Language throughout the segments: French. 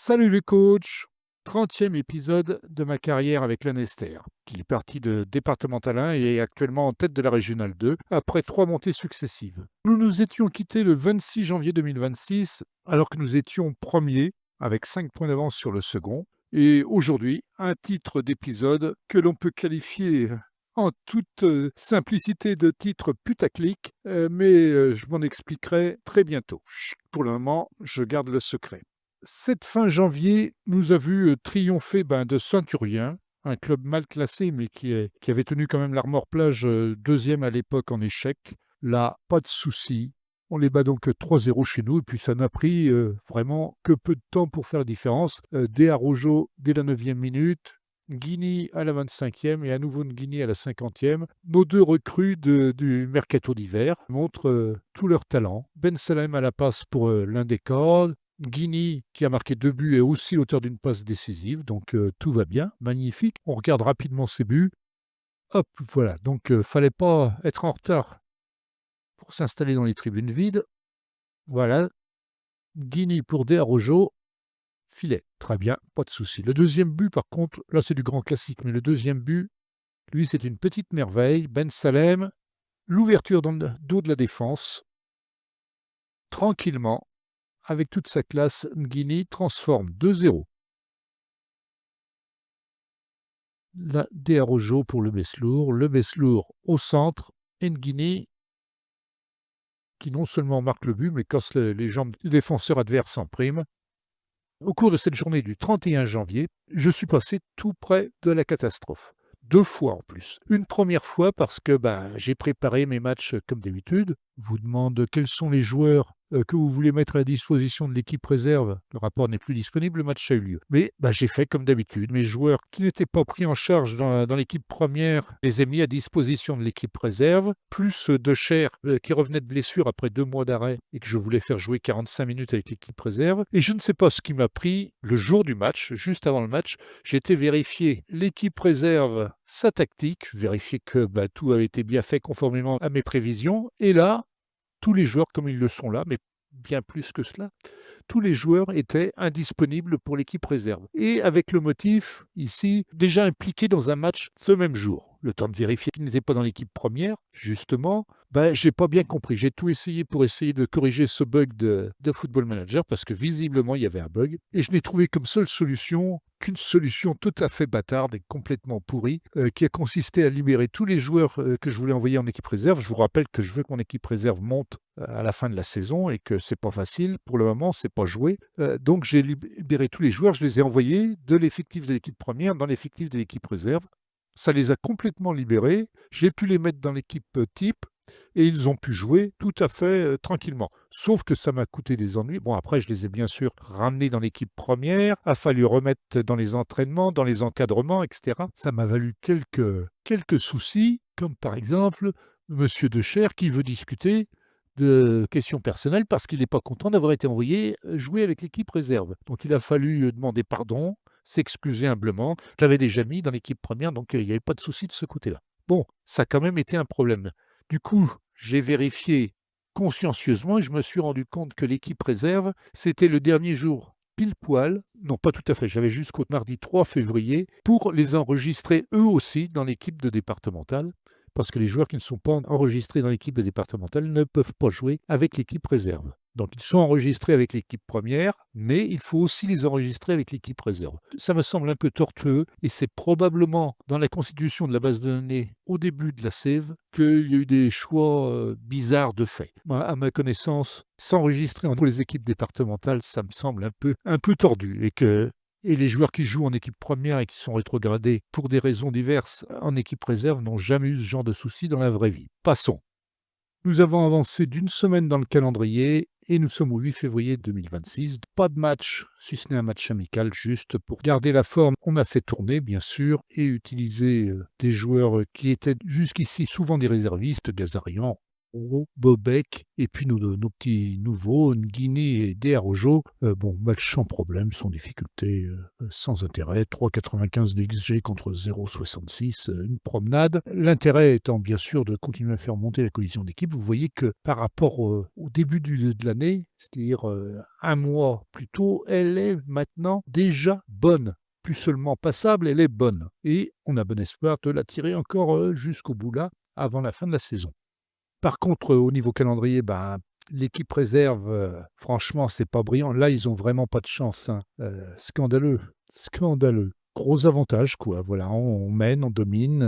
Salut les coachs! 30e épisode de ma carrière avec l'Annester, qui est parti de départemental 1 et est actuellement en tête de la régionale 2, après 3 montées successives. Nous nous étions quittés le 26 janvier 2026, alors que nous étions premiers, avec 5 points d'avance sur le second. Et aujourd'hui, un titre d'épisode que l'on peut qualifier en toute simplicité de titre putaclic, mais je m'en expliquerai très bientôt. Chut, pour le moment, je garde le secret. Cette fin janvier nous a vu triompher de Saint-Urien, un club mal classé, mais qui avait tenu quand même l'Armor-Plage deuxième à l'époque en échec. Là, pas de souci. On les bat donc 3-0 chez nous, et puis ça n'a pris vraiment que peu de temps pour faire la différence. Dea Rojo dès la 9e minute, Guigny à la 25e et à nouveau Guigny à la 50e. Nos deux recrues du mercato d'hiver montrent tout leur talent. Ben Salem à la passe pour l'un des cordes. Guigny, qui a marqué 2 buts, est aussi l'auteur d'une passe décisive, donc tout va bien, magnifique. On regarde rapidement ses buts. Hop, voilà, donc fallait pas être en retard pour s'installer dans les tribunes vides. Voilà, Guigny pour Dea Rojo, filet. Très bien, pas de souci. Le deuxième but, par contre, là c'est du grand classique, mais le deuxième but, lui, c'est une petite merveille. Ben Salem, l'ouverture dans le dos de la défense, tranquillement, avec toute sa classe, Guigny transforme 2-0. La Dea Rojo pour le Beslour au centre, Nguini qui non seulement marque le but, mais casse les jambes du défenseur adverse en prime. Au cours de cette journée du 31 janvier, je suis passé tout près de la catastrophe. 2 fois en plus. Une première fois parce que j'ai préparé mes matchs comme d'habitude. Vous demande quels sont les joueurs que vous voulez mettre à la disposition de l'équipe réserve. Le rapport n'est plus disponible, le match a eu lieu. Mais j'ai fait comme d'habitude. Mes joueurs qui n'étaient pas pris en charge dans l'équipe première, les ai mis à disposition de l'équipe réserve, plus De Cher qui revenait de blessure après 2 mois d'arrêt et que je voulais faire jouer 45 minutes avec l'équipe réserve. Et je ne sais pas ce qui m'a pris le jour du match, juste avant le match, j'ai été vérifier l'équipe réserve, sa tactique, vérifier que tout avait été bien fait conformément à mes prévisions. Et là, tous les joueurs, comme ils le sont là, mais bien plus que cela, tous les joueurs étaient indisponibles pour l'équipe réserve. Et avec le motif, ici, déjà impliqués dans un match ce même jour. Le temps de vérifier qu'ils n'étaient pas dans l'équipe première, justement, j'ai pas bien compris. J'ai tout essayé pour essayer de corriger ce bug de Football Manager, parce que visiblement, il y avait un bug. Et je n'ai trouvé comme seule solution qu'une solution tout à fait bâtarde et complètement pourrie, qui a consisté à libérer tous les joueurs que je voulais envoyer en équipe réserve. Je vous rappelle que je veux que mon équipe réserve monte à la fin de la saison et que c'est pas facile. Pour le moment, c'est pas joué. Donc j'ai libéré tous les joueurs, je les ai envoyés de l'effectif de l'équipe première dans l'effectif de l'équipe réserve. Ça les a complètement libérés. J'ai pu les mettre dans l'équipe type et ils ont pu jouer tout à fait tranquillement. Sauf que ça m'a coûté des ennuis. Bon, après, je les ai bien sûr ramenés dans l'équipe première. A fallu remettre dans les entraînements, dans les encadrements, etc. Ça m'a valu quelques soucis, comme par exemple Monsieur De Cher qui veut discuter de questions personnelles parce qu'il n'est pas content d'avoir été envoyé jouer avec l'équipe réserve. Donc il a fallu demander pardon, s'excuser humblement. Je l'avais déjà mis dans l'équipe première, donc il n'y avait pas de souci de ce côté-là. Bon, ça a quand même été un problème. Du coup, j'ai vérifié consciencieusement et je me suis rendu compte que l'équipe réserve, c'était le dernier jour pile poil, non pas tout à fait, j'avais jusqu'au mardi 3 février pour les enregistrer eux aussi dans l'équipe de départementale, parce que les joueurs qui ne sont pas enregistrés dans l'équipe de départementale ne peuvent pas jouer avec l'équipe réserve. Donc ils sont enregistrés avec l'équipe première, mais il faut aussi les enregistrer avec l'équipe réserve. Ça me semble un peu tortueux et c'est probablement dans la constitution de la base de données au début de la save qu'il y a eu des choix bizarres de fait. Moi, à ma connaissance, s'enregistrer pour les équipes départementales, ça me semble un peu tordu et les joueurs qui jouent en équipe première et qui sont rétrogradés pour des raisons diverses en équipe réserve n'ont jamais eu ce genre de soucis dans la vraie vie. Passons. Nous avons avancé d'une semaine dans le calendrier et nous sommes au 8 février 2026. Pas de match, si ce n'est un match amical, juste pour garder la forme. On a fait tourner, bien sûr, et utiliser des joueurs qui étaient jusqu'ici souvent des réservistes, Gazarian. Bobek et puis nos petits nouveaux, Nguini et Diarrojo. Bon, match sans problème, sans difficulté, sans intérêt. 3,95 de XG contre 0,66, une promenade. L'intérêt étant bien sûr de continuer à faire monter la cohésion d'équipe. Vous voyez que par rapport au début de l'année, c'est-à-dire un mois plus tôt, elle est maintenant déjà bonne. Plus seulement passable, elle est bonne. Et on a bon espoir de la tirer encore jusqu'au bout là, avant la fin de la saison. Par contre, au niveau calendrier, ben, l'équipe réserve, franchement, c'est pas brillant. Là, ils ont vraiment pas de chance, hein. Scandaleux, scandaleux. Gros avantage, quoi. Voilà, on mène, on domine,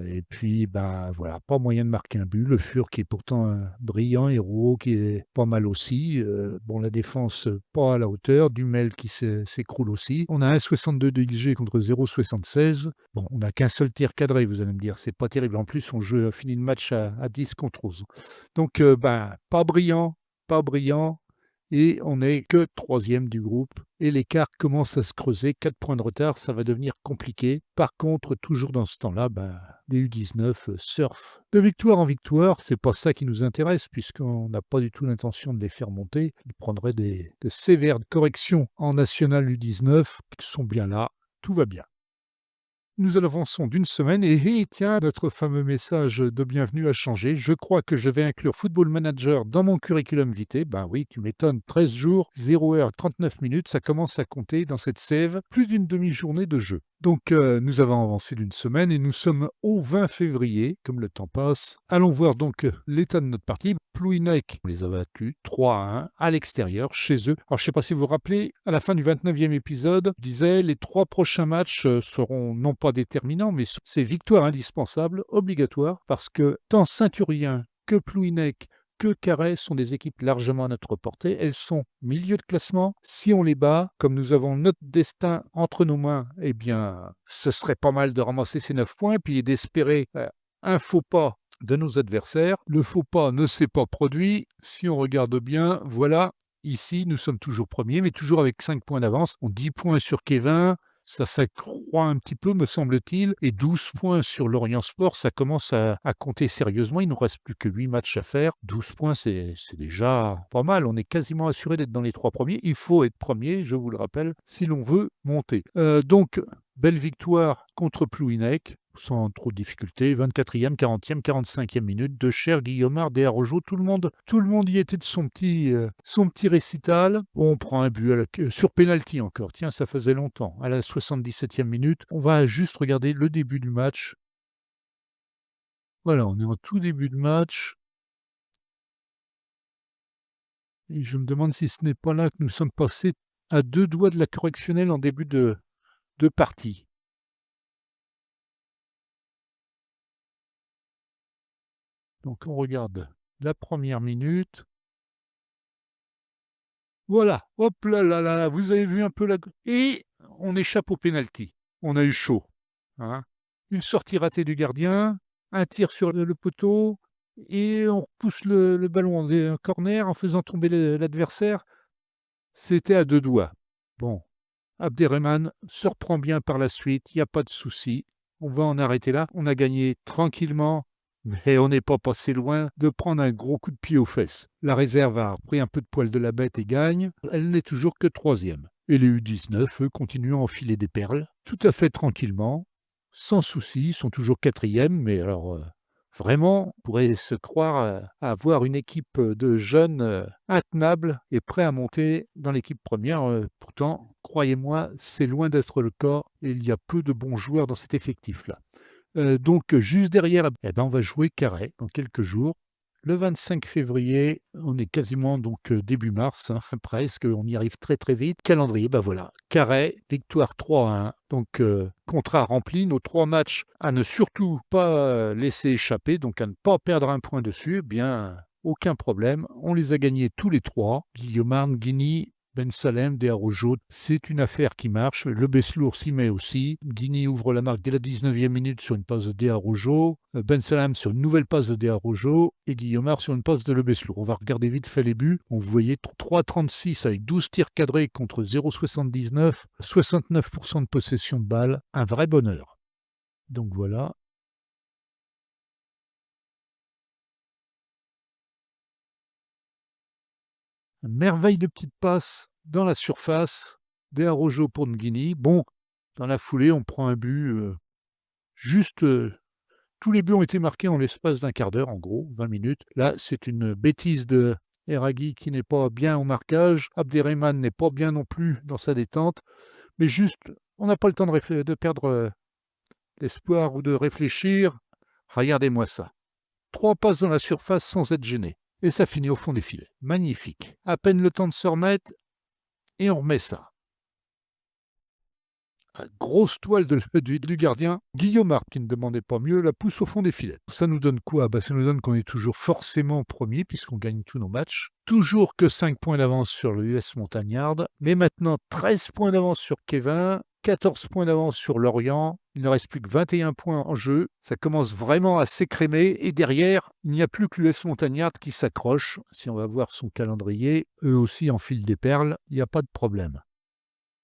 et puis, ben, voilà, pas moyen de marquer un but. Le Fur qui est pourtant un brillant héros, qui est pas mal aussi. Bon, la défense, pas à la hauteur. Dumel qui s'écroule aussi. On a 1,62 de XG contre 0,76. Bon, on n'a qu'un seul tir cadré, vous allez me dire. C'est pas terrible. En plus, on finit le match à 10 contre 11. Donc, ben, pas brillant, pas brillant. Et on n'est que troisième du groupe. Et l'écart commence à se creuser. 4 points de retard, ça va devenir compliqué. Par contre, toujours dans ce temps-là, ben, les U19 surfent de victoire en victoire. C'est pas ça qui nous intéresse, puisqu'on n'a pas du tout l'intention de les faire monter. Ils prendraient de sévères corrections en National U19, qui sont bien là. Tout va bien. Nous avançons d'une semaine et tiens, notre fameux message de bienvenue a changé. Je crois que je vais inclure Football Manager dans mon curriculum vitae. Ben oui, tu m'étonnes, 13 jours, 0 heure 39 minutes, ça commence à compter dans cette sève, plus d'une demi-journée de jeu. Donc nous avons avancé d'une semaine et nous sommes au 20 février, comme le temps passe. Allons voir donc l'état de notre partie. Plouhinec, on les a battus 3-1 à l'extérieur, chez eux. Alors je ne sais pas si vous vous rappelez, à la fin du 29e épisode, je disais les 3 prochains matchs seront non pas déterminants, mais c'est victoire indispensable, obligatoire, parce que tant Saint-Urien que Plouhinec que Carhaix sont des équipes largement à notre portée. Elles sont milieu de classement. Si on les bat, comme nous avons notre destin entre nos mains, eh bien, ce serait pas mal de ramasser ces 9 points, puis d'espérer un faux pas de nos adversaires. Le faux pas ne s'est pas produit. Si on regarde bien, voilà, ici, nous sommes toujours premiers, mais toujours avec 5 points d'avance. On 10 points sur Kevin. Ça s'accroît un petit peu, me semble-t-il, et 12 points sur Lorient Sport, ça commence à compter sérieusement. Il ne nous reste plus que 8 matchs à faire. 12 points, c'est déjà pas mal. On est quasiment assuré d'être dans les 3 premiers. Il faut être premier, je vous le rappelle, si l'on veut monter. Donc, belle victoire contre Plouhinec, sans trop de difficultés. 24e, 40e, 45e minute. De Cher, Guillaumard, Diarrojo, tout le monde y était de son petit récital. On prend un but sur pénalty encore. Tiens, ça faisait longtemps. À la 77e minute, on va juste regarder le début du match. Voilà, on est en tout début de match. Et je me demande si ce n'est pas là que nous sommes passés à 2 doigts de la correctionnelle en début de partie. Donc on regarde la première minute. Voilà, hop là là là, vous avez vu un peu la... Et on échappe au pénalty. On a eu chaud. Hein. Une sortie ratée du gardien, un tir sur le poteau, et on repousse le ballon en corner en faisant tomber l'adversaire. C'était à 2 doigts. Bon, Abderrahmane se reprend bien par la suite, il n'y a pas de souci. On va en arrêter là. On a gagné tranquillement, mais on n'est pas passé loin de prendre un gros coup de pied aux fesses. La réserve a repris un peu de poil de la bête et gagne. Elle n'est toujours que 3e. Et les U19, eux, continuent à enfiler des perles, tout à fait tranquillement, sans souci. Ils sont toujours 4e, mais alors... Vraiment, on pourrait se croire à avoir une équipe de jeunes intenables et prêts à monter dans l'équipe première. Pourtant, croyez-moi, c'est loin d'être le cas et il y a peu de bons joueurs dans cet effectif-là. Donc, juste derrière, eh ben, on va jouer Carhaix dans quelques jours. Le 25 février, on est quasiment donc début mars, hein, presque, on y arrive très très vite. Calendrier, ben voilà, Carhaix, victoire 3-1. Donc contrat rempli, nos 3 matchs à ne surtout pas laisser échapper, donc à ne pas perdre un point dessus, eh bien aucun problème. On les a gagnés tous les 3. Guillaumard, Nguini, Ben Salem, Diarrojo, c'est une affaire qui marche. Le Beslour s'y met aussi. Guigny ouvre la marque dès la 19e minute sur une passe de Diarrojo. Ben Salem sur une nouvelle passe de Diarrojo. Et Guillaumard sur une passe de Le Beslour. On va regarder vite fait les buts. On voyait 3,36 avec 12 tirs cadrés contre 0,79. 69% de possession de balle. Un vrai bonheur. Donc voilà. Merveille de petite passe dans la surface, De Araujo pour Nguini. Bon, dans la foulée, on prend un but, juste, tous les buts ont été marqués en l'espace d'un quart d'heure, en gros, 20 minutes. Là, c'est une bêtise de Erragui qui n'est pas bien au marquage. Abderrahmane n'est pas bien non plus dans sa détente. Mais juste, on n'a pas le temps de perdre l'espoir ou de réfléchir. Regardez-moi ça. 3 passes dans la surface sans être gêné. Et ça finit au fond des filets. Magnifique. À peine le temps de se remettre et on remet ça. Grosse toile du gardien. Guillaumard, qui ne demandait pas mieux, la pousse au fond des filets. Ça nous donne quoi? Ça nous donne qu'on est toujours forcément premier, puisqu'on gagne tous nos matchs. Toujours que 5 points d'avance sur le US Montagnard, mais maintenant 13 points d'avance sur Kevin, 14 points d'avance sur Lorient. Il ne reste plus que 21 points en jeu. Ça commence vraiment à s'écrémer. Et derrière, il n'y a plus que l'US Montagnard qui s'accroche. Si on va voir son calendrier, eux aussi enfilent des perles. Il n'y a pas de problème.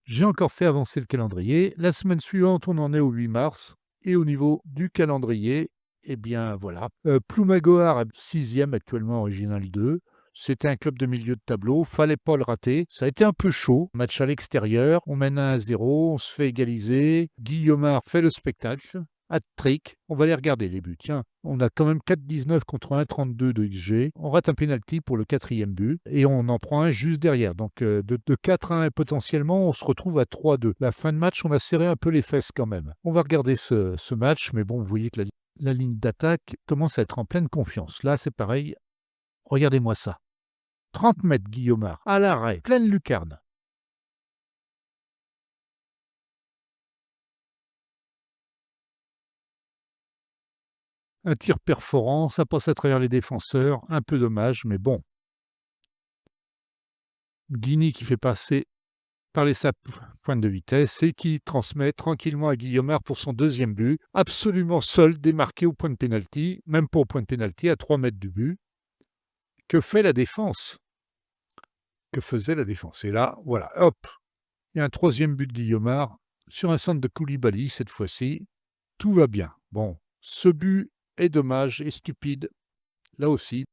J'ai encore fait avancer le calendrier. La semaine suivante, on en est au 8 mars. Et au niveau du calendrier, eh bien voilà. Ploumagoar, 6e actuellement, Original 2. C'était un club de milieu de tableau, fallait pas le rater. Ça a été un peu chaud. Match à l'extérieur, on mène 1-0, on se fait égaliser. Guillaumard fait le spectacle. Hat-trick, on va les regarder les buts. Tiens, on a quand même 4,19 contre 1,32 de XG. On rate un penalty pour le 4e but et on en prend un juste derrière. Donc de 4-1 potentiellement, on se retrouve à 3-2. La fin de match, on a serré un peu les fesses quand même. On va regarder ce match, mais bon, vous voyez que la ligne d'attaque commence à être en pleine confiance. Là, c'est pareil. Regardez-moi ça. 30 mètres, Guillaumard, à l'arrêt, pleine lucarne. Un tir perforant, ça passe à travers les défenseurs, un peu dommage, mais bon. Guigny qui fait passer par les pointe de vitesse et qui transmet tranquillement à Guillaumard pour son 2e but, absolument seul, démarqué au point de pénalty, même pas au point de pénalty, à 3 mètres du but. Que fait la défense? Que faisait la défense? Et là, voilà, hop, il y a un 3e but de Guillaumard sur un centre de Koulibaly cette fois-ci. Tout va bien. Bon, ce but est dommage et stupide, là aussi.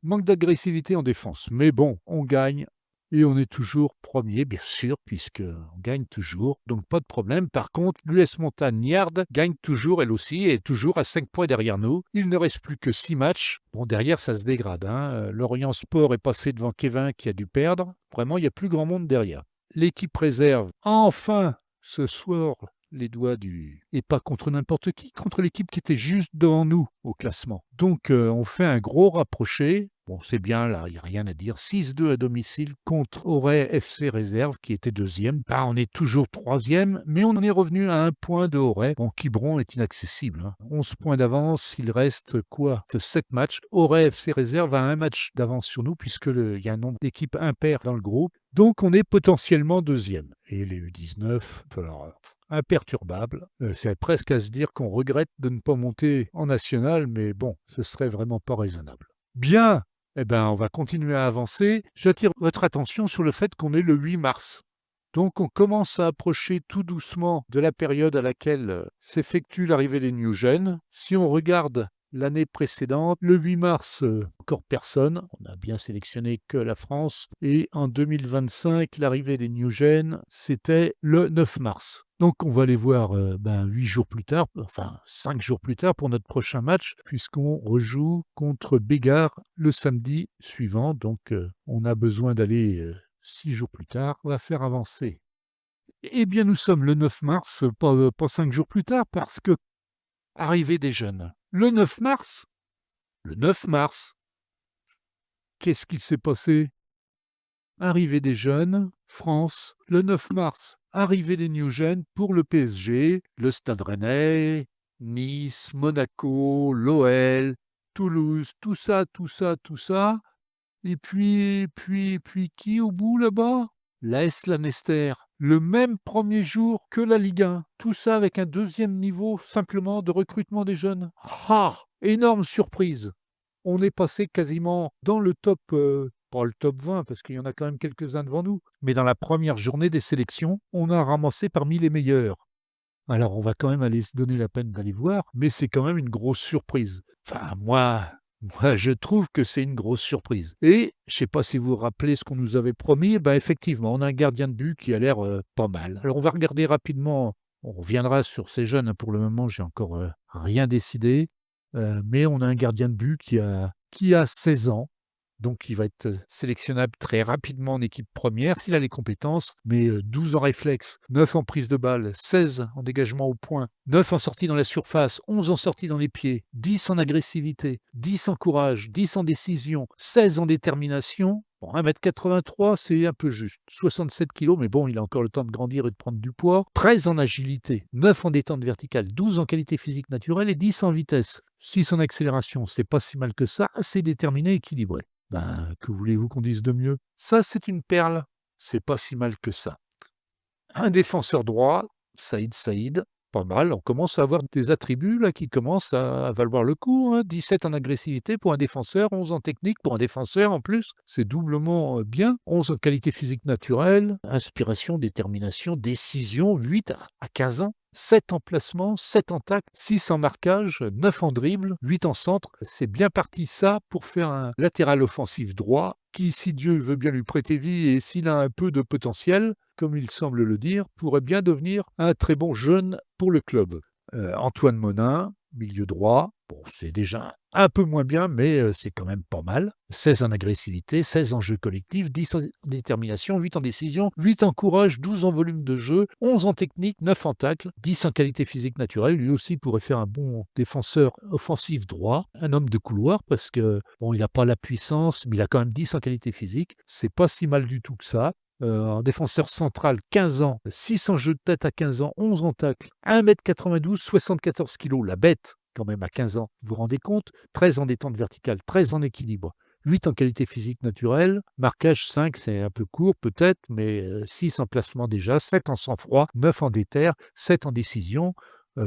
Manque d'agressivité en défense. Mais bon, on gagne et on est toujours premier, bien sûr, puisqu'on gagne toujours. Donc pas de problème. Par contre, l'US Montagnard gagne toujours, elle aussi, et toujours à 5 points derrière nous. Il ne reste plus que 6 matchs. Bon, derrière, ça se dégrade. Lorient Sport est passé devant Kevin qui a dû perdre. Vraiment, il n'y a plus grand monde derrière. L'équipe réserve, enfin, ce soir, les doigts du... Et pas contre n'importe qui, contre l'équipe qui était juste devant nous au classement. Donc on fait un gros rapproché. Bon, c'est bien, là, il n'y a rien à dire. 6-2 à domicile contre Auray FC Réserve, qui était 2e. On est toujours 3e, mais on en est revenu à 1 point de Auray. Bon, Quiberon est inaccessible. 11 points d'avance, il reste quoi? 7 matchs. Auray FC Réserve a 1 match d'avance sur nous, puisqu'il y a un nombre d'équipes impaires dans le groupe. Donc on est potentiellement 2e. Et les U19, alors, imperturbable. C'est presque à se dire qu'on regrette de ne pas monter en national, mais bon, ce serait vraiment pas raisonnable. Bien, eh ben, on va continuer à avancer. J'attire votre attention sur le fait qu'on est le 8 mars. Donc on commence à approcher tout doucement de la période à laquelle s'effectue l'arrivée des New Gen. Si on regarde l'année précédente, le 8 mars, encore personne. On a bien sélectionné que la France. Et en 2025, l'arrivée des New Gen, c'était le 9 mars. Donc on va les voir 8 jours plus tard, enfin 5 jours plus tard pour notre prochain match, puisqu'on rejoue contre Bégard le samedi suivant. Donc on a besoin d'aller 6 jours plus tard. On va faire avancer. Eh bien nous sommes le 9 mars, pas 5 jours plus tard, parce que arrivée des jeunes. Le 9 mars, qu'est-ce qu'il s'est passé? Arrivée des jeunes, France, le 9 mars. Arrivée des New Gen pour le PSG, le Stade Rennais, Nice, Monaco, l'OL, Toulouse, tout ça. Et puis qui au bout là-bas? L'AS Lanester. Le même premier jour que la Ligue 1. Tout ça avec un 2e niveau simplement de recrutement des jeunes. Ah! Énorme surprise. On est passé quasiment dans le top, pas le top 20 parce qu'il y en a quand même quelques-uns devant nous, mais dans la première journée des sélections, on a ramassé parmi les meilleurs. Alors on va quand même aller se donner la peine d'aller voir, mais c'est quand même une grosse surprise. Enfin moi, Moi, je trouve que c'est une grosse surprise et je sais pas si vous vous rappelez ce qu'on nous avait promis, bah, effectivement, on a un gardien de but qui a l'air, pas mal. Alors on va regarder rapidement, on reviendra sur ces jeunes, hein, pour le moment, j'ai encore, rien décidé, mais on a un gardien de but qui a 16 ans. Donc il va être, sélectionnable très rapidement en équipe première s'il a les compétences, mais 12 en réflexe, 9 en prise de balle, 16 en dégagement au point, 9 en sortie dans la surface, 11 en sortie dans les pieds, 10 en agressivité, 10 en courage, 10 en décision, 16 en détermination. Bon, 1,83 m, c'est un peu juste. 67 kilos, mais bon, il a encore le temps de grandir et de prendre du poids. 13 en agilité, 9 en détente verticale, 12 en qualité physique naturelle et 10 en vitesse. 6 en accélération, c'est pas si mal que ça, assez déterminé et équilibré. Ben, que voulez-vous qu'on dise de mieux? Ça, c'est une perle. C'est pas si mal que ça. Un défenseur droit, Saïd, pas mal. On commence à avoir des attributs là qui commencent à valoir le coup, hein. 17 en agressivité pour un défenseur, 11 en technique pour un défenseur en plus. C'est doublement bien. 11 en qualité physique naturelle, inspiration, détermination, décision, 8 à 15 ans. 7 en placement, 7 en tacle, 6 en marquage, 9 en dribble, 8 en centre. C'est bien parti ça pour faire un latéral offensif droit qui, si Dieu veut bien lui prêter vie et s'il a un peu de potentiel, comme il semble le dire, pourrait bien devenir un très bon jeune pour le club. Antoine Monin, milieu droit, bon, c'est déjà un peu moins bien, mais c'est quand même pas mal. 16 en agressivité, 16 en jeu collectif, 10 en détermination, 8 en décision, 8 en courage, 12 en volume de jeu, 11 en technique, 9 en tacle, 10 en qualité physique naturelle. Lui aussi pourrait faire un bon défenseur offensif droit, un homme de couloir, parce que bon, il n'a pas la puissance, mais il a quand même 10 en qualité physique. C'est pas si mal du tout que ça. En défenseur central, 15 ans, 6 en jeu de tête à 15 ans, 11 en tacle, 1,92 m, 74 kg, la bête quand même à 15 ans, vous vous rendez compte? 13 en détente verticale, 13 en équilibre, 8 en qualité physique naturelle, marquage 5, c'est un peu court peut-être, mais 6 en placement déjà, 7 en sang-froid, 9 en déter, 7 en décision,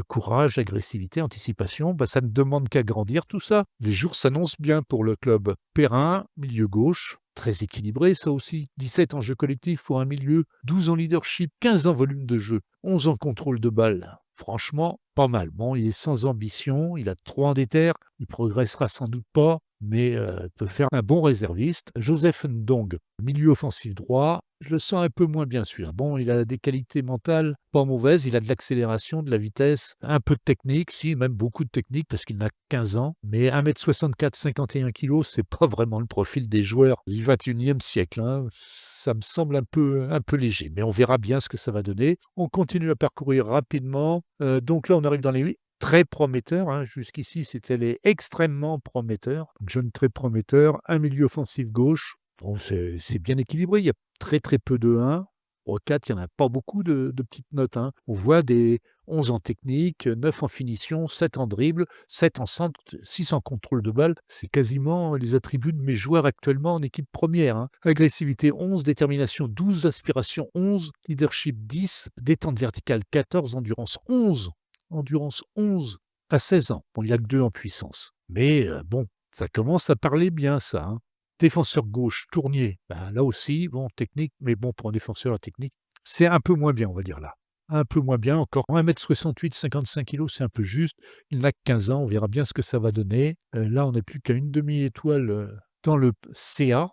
courage, agressivité, anticipation, bah, ça ne demande qu'à grandir tout ça. Les jours s'annoncent bien pour le club. Perrin, milieu gauche, très équilibré ça aussi. 17 en jeu collectif pour un milieu, 12 en leadership, 15 en volume de jeu, 11 en contrôle de balle. Franchement, pas mal. Bon, il est sans ambition, il a 3 en déter, il progressera sans doute pas, mais peut faire un bon réserviste. Joseph Ndong, milieu offensif droit, je le sens un peu moins bien celui-là. Bon, il a des qualités mentales pas mauvaises, il a de l'accélération, de la vitesse, un peu de technique, si, même beaucoup de technique, parce qu'il n'a 15 ans. Mais 1,64 m, 51 kg, c'est pas vraiment le profil des joueurs du 21e siècle, hein. Ça me semble un peu léger, mais on verra bien ce que ça va donner. On continue à parcourir rapidement. Donc là, on arrive dans les très prometteurs, hein. Jusqu'ici, c'était les extrêmement prometteurs. Jeune très prometteur, un milieu offensif gauche. Bon, c'est bien équilibré. Il y a très très peu de 1. Au 4, il n'y en a pas beaucoup de petites notes, hein. On voit des 11 en technique, 9 en finition, 7 en dribble, 7 en centre, 6 en contrôle de balle. C'est quasiment les attributs de mes joueurs actuellement en équipe première, hein. Agressivité 11, détermination 12, aspiration 11, leadership 10, détente verticale 14, endurance 11. Endurance 11 à 16 ans. Bon, il n'y a que 2 en puissance. Mais bon, ça commence à parler bien ça, hein. Défenseur gauche, Tournier, ben, là aussi, bon, technique, mais bon, pour un défenseur, la technique, c'est un peu moins bien, on va dire là. Un peu moins bien, encore 1,68 m, 55 kg, c'est un peu juste. Il n'a que 15 ans, on verra bien ce que ça va donner. Là, on n'est plus qu'à une demi-étoile dans le CA.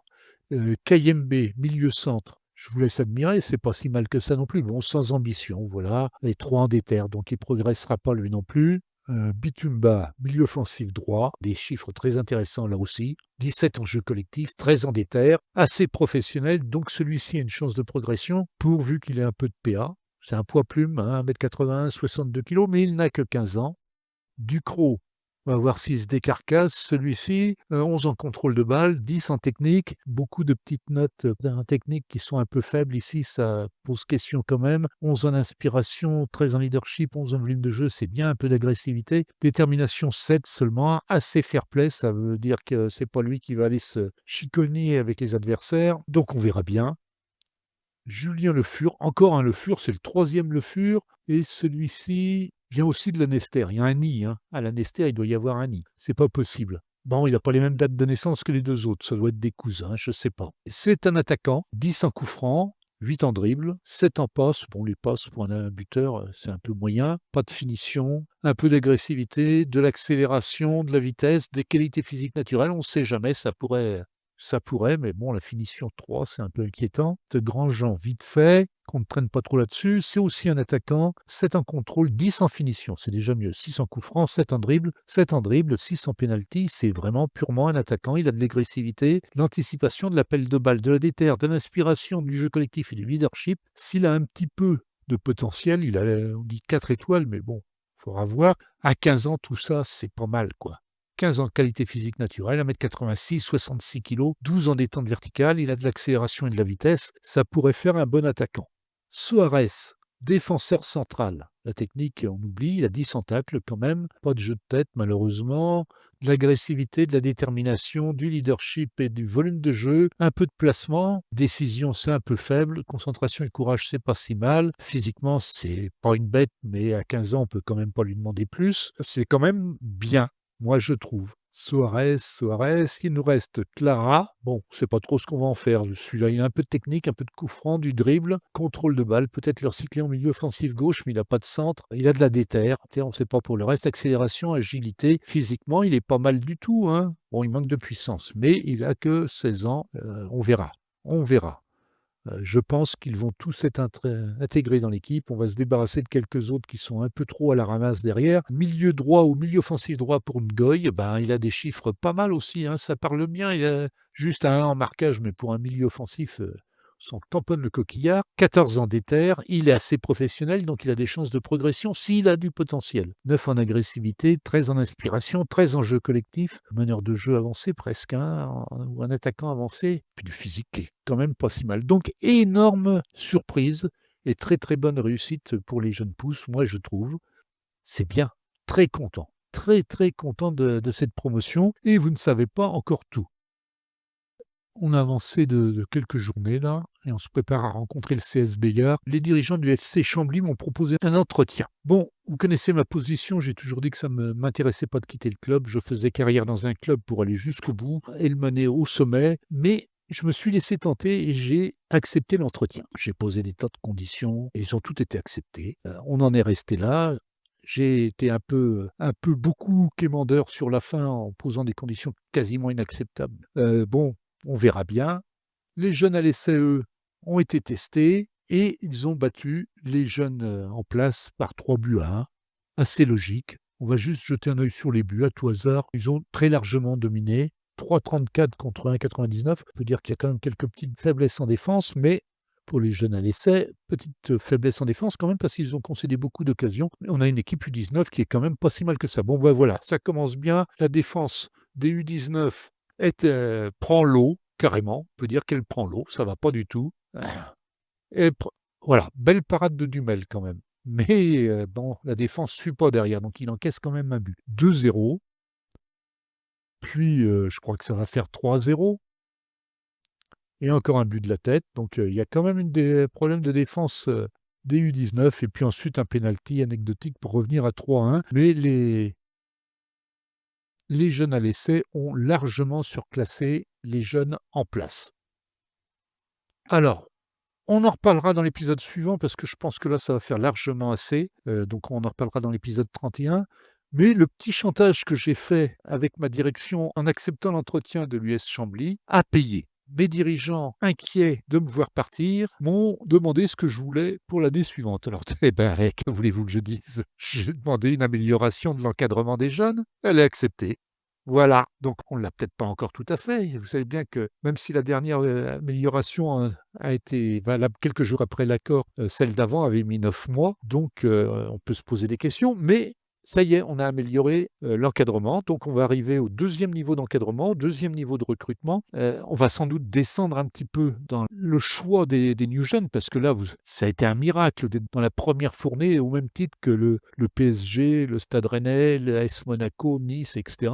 Kayembe, milieu centre. Je vous laisse admirer, c'est pas si mal que ça non plus. Bon, sans ambition, voilà. Les 3 en déter, donc il progressera pas lui non plus. Bitumba, milieu offensif droit, des chiffres très intéressants là aussi. 17 en jeu collectif, 13 en déter, assez professionnel, donc celui-ci a une chance de progression, pourvu qu'il ait un peu de PA. C'est un poids plume, hein, 1,81 m, 62 kg, mais il n'a que 15 ans. Ducrot, on va voir s'il se décarcasse. Celui-ci, 11 en contrôle de balle, 10 en technique. Beaucoup de petites notes en technique qui sont un peu faibles ici, ça pose question quand même. 11 en inspiration, 13 en leadership, 11 en volume de jeu, c'est bien, un peu d'agressivité. Détermination 7 seulement, assez fair-play, ça veut dire que c'est pas lui qui va aller se chiconer avec les adversaires. Donc on verra bien. Julien Le Fur, encore un Le Fur, c'est le 3e Le Fur, et celui-ci vient aussi de la Nester. Il y a un nid, hein. À la Nester, il doit y avoir un nid. C'est pas possible. Bon, il n'a pas les mêmes dates de naissance que les 2 autres. Ça doit être des cousins, je sais pas. C'est un attaquant, 10 en coup franc, 8 en dribble, 7 en passe. Bon, les passes pour un buteur, c'est un peu moyen. Pas de finition, un peu d'agressivité, de l'accélération, de la vitesse, des qualités physiques naturelles. On ne sait jamais, ça pourrait, mais bon, la finition 3, c'est un peu inquiétant. De grands gens vite fait, qu'on ne traîne pas trop là-dessus. C'est aussi un attaquant. 7 en contrôle, 10 en finition. C'est déjà mieux. 6 en coup franc, 7 en dribble, 6 en pénalty. C'est vraiment purement un attaquant. Il a de l'agressivité, de l'anticipation, de l'appel de balle, de la déterre, de l'inspiration, du jeu collectif et du leadership. S'il a un petit peu de potentiel, il a, on dit 4 étoiles, mais bon, il faudra voir. À 15 ans, tout ça, c'est pas mal, quoi. 15 ans de qualité physique naturelle, 1,86 m, 66 kg, 12 ans détente verticale, il a de l'accélération et de la vitesse, ça pourrait faire un bon attaquant. Suarez, défenseur central. La technique, on oublie, il a 10 en tacle quand même, pas de jeu de tête malheureusement, de l'agressivité, de la détermination, du leadership et du volume de jeu, un peu de placement, décision c'est un peu faible, concentration et courage c'est pas si mal, physiquement c'est pas une bête mais à 15 ans on peut quand même pas lui demander plus, c'est quand même bien. Moi, je trouve. Suarez, il nous reste Clara. Bon, c'est pas trop ce qu'on va en faire. Celui-là, il a un peu de technique, un peu de coup franc, du dribble, contrôle de balle, peut-être le recycler en milieu offensif gauche, mais il n'a pas de centre. Il a de la déterre. On ne sait pas pour le reste. Accélération, agilité. Physiquement, il est pas mal du tout, hein. Bon, il manque de puissance, mais il a que 16 ans. On verra. On verra. Je pense qu'ils vont tous être intégrés dans l'équipe. On va se débarrasser de quelques autres qui sont un peu trop à la ramasse derrière. Milieu droit ou milieu offensif droit pour Ngoy, ben, il a des chiffres pas mal aussi, hein, ça parle bien. Il a juste un 1 en marquage, mais pour un milieu offensif, s'en tamponne le coquillard. 14 ans d'éther, il est assez professionnel, donc il a des chances de progression s'il a du potentiel. 9 en agressivité, 13 en inspiration, 13 en jeu collectif, meneur de jeu avancé presque, hein, ou un attaquant avancé, puis du physique qui est quand même pas si mal. Donc énorme surprise et très très bonne réussite pour les jeunes pousses, moi je trouve. C'est bien, très content, très très content de cette promotion, et vous ne savez pas encore tout. On a avancé de quelques journées là, et on se prépare à rencontrer le CS Béguard. Les dirigeants du FC Chambly m'ont proposé un entretien. Bon, vous connaissez ma position, j'ai toujours dit que ça ne m'intéressait pas de quitter le club. Je faisais carrière dans un club pour aller jusqu'au bout et le mener au sommet, mais je me suis laissé tenter et j'ai accepté l'entretien. J'ai posé des tas de conditions et ils ont toutes été acceptées. On en est resté là. J'ai été un peu beaucoup quémandeur sur la fin en posant des conditions quasiment inacceptables. Bon, on verra bien. Les jeunes à l'essai, eux, ont été testés et ils ont battu les jeunes en place par 3 buts à 1. Assez logique. On va juste jeter un œil sur les buts à tout hasard. Ils ont très largement dominé. 3,34 contre 1,99. On peut dire qu'il y a quand même quelques petites faiblesses en défense, mais pour les jeunes à l'essai, petite faiblesse en défense quand même parce qu'ils ont concédé beaucoup d'occasions. Mais on a une équipe U19 qui est quand même pas si mal que ça. Bon, ben voilà, ça commence bien. La défense des U19 prend l'eau, carrément. On peut dire qu'elle prend l'eau, ça va pas du tout. Et voilà, belle parade de Dumel quand même. Mais bon, la défense ne suit pas derrière, donc il encaisse quand même un but. 2-0. Puis je crois que ça va faire 3-0. Et encore un but de la tête. Donc il y a quand même des problèmes de défense des U19. Et puis ensuite un pénalty anecdotique pour revenir à 3-1. Mais les jeunes à l'essai ont largement surclassé les jeunes en place. Alors, on en reparlera dans l'épisode suivant parce que je pense que là, ça va faire largement assez. Donc on en reparlera dans l'épisode 31. Mais le petit chantage que j'ai fait avec ma direction en acceptant l'entretien de l'US Chambly a payé. Mes dirigeants, inquiets de me voir partir, m'ont demandé ce que je voulais pour l'année suivante. Alors, eh ben, que voulez-vous que je dise? J'ai demandé une amélioration de l'encadrement des jeunes. Elle est acceptée. Voilà, donc on ne l'a peut-être pas encore tout à fait. Vous savez bien que même si la dernière amélioration a été valable quelques jours après l'accord, celle d'avant avait mis 9 mois, donc on peut se poser des questions, mais ça y est, on a amélioré l'encadrement, donc on va arriver au 2e niveau d'encadrement, 2e niveau de recrutement. On va sans doute descendre un petit peu dans le choix des new jeunes, parce que là, ça a été un miracle d'être dans la première fournée, au même titre que le PSG, le Stade Rennais, l'AS Monaco, Nice, etc.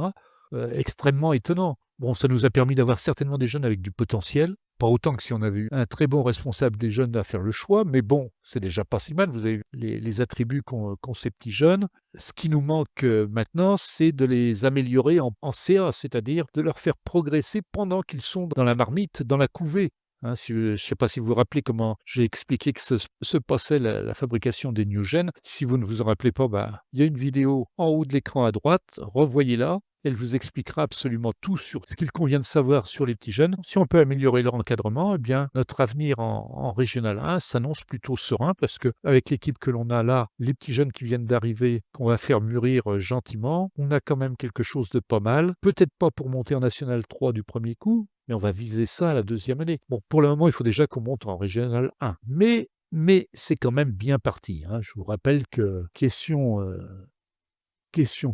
Extrêmement étonnant. Bon, ça nous a permis d'avoir certainement des jeunes avec du potentiel, pas autant que si on avait eu un très bon responsable des jeunes à faire le choix, mais bon, c'est déjà pas si mal, vous avez les attributs qu'ont ces petits jeunes. Ce qui nous manque maintenant, c'est de les améliorer en CA, c'est-à-dire de leur faire progresser pendant qu'ils sont dans la marmite, dans la couvée. hein. Je ne sais pas si vous vous rappelez comment j'ai expliqué que se passait la fabrication des New Gen. Si vous ne vous en rappelez pas, bah, il y a une vidéo en haut de l'écran à droite, revoyez-la. Elle vous expliquera absolument tout sur ce qu'il convient de savoir sur les petits jeunes. Si on peut améliorer leur encadrement, eh bien, notre avenir en Régional 1 s'annonce plutôt serein parce qu'avec l'équipe que l'on a là, les petits jeunes qui viennent d'arriver, qu'on va faire mûrir gentiment, on a quand même quelque chose de pas mal. Peut-être pas pour monter en National 3 du premier coup, mais on va viser ça à la deuxième année. Bon, pour le moment, il faut déjà qu'on monte en Régional 1. Mais c'est quand même bien parti, hein. Je vous rappelle que question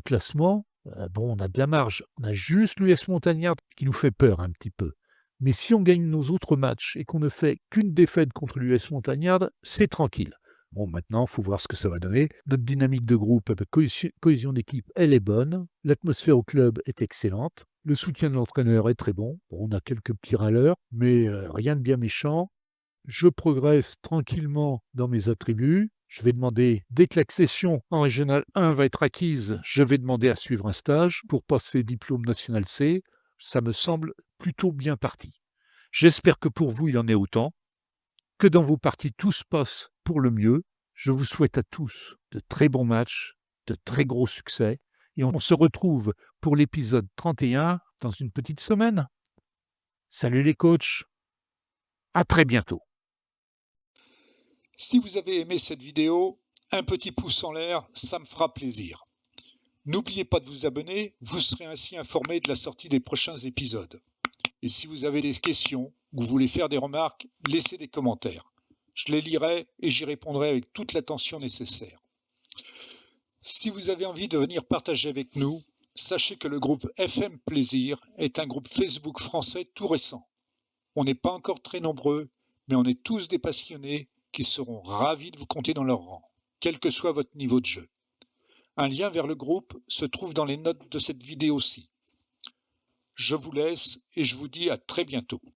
classement, bon, on a de la marge. On a juste l'US Montagnard qui nous fait peur un petit peu. Mais si on gagne nos autres matchs et qu'on ne fait qu'une défaite contre l'US Montagnard, c'est tranquille. Bon, maintenant, il faut voir ce que ça va donner. Notre dynamique de groupe, cohésion d'équipe, elle est bonne. L'atmosphère au club est excellente. Le soutien de l'entraîneur est très bon. Bon, on a quelques petits râleurs, mais rien de bien méchant. Je progresse tranquillement dans mes attributs. Je vais demander, dès que l'accession en Régional 1 va être acquise, je vais demander à suivre un stage pour passer diplôme National C. Ça me semble plutôt bien parti. J'espère que pour vous, il en est autant, que dans vos parties, tout se passe pour le mieux. Je vous souhaite à tous de très bons matchs, de très gros succès, et on se retrouve pour l'épisode 31 dans une petite semaine. Salut les coachs, à très bientôt. Si vous avez aimé cette vidéo, un petit pouce en l'air, ça me fera plaisir. N'oubliez pas de vous abonner, vous serez ainsi informé de la sortie des prochains épisodes. Et si vous avez des questions ou vous voulez faire des remarques, laissez des commentaires. Je les lirai et j'y répondrai avec toute l'attention nécessaire. Si vous avez envie de venir partager avec nous, sachez que le groupe FM Plaisir est un groupe Facebook français tout récent. On n'est pas encore très nombreux, mais on est tous des passionnés qui seront ravis de vous compter dans leur rang, quel que soit votre niveau de jeu. Un lien vers le groupe se trouve dans les notes de cette vidéo-ci. Je vous laisse et je vous dis à très bientôt.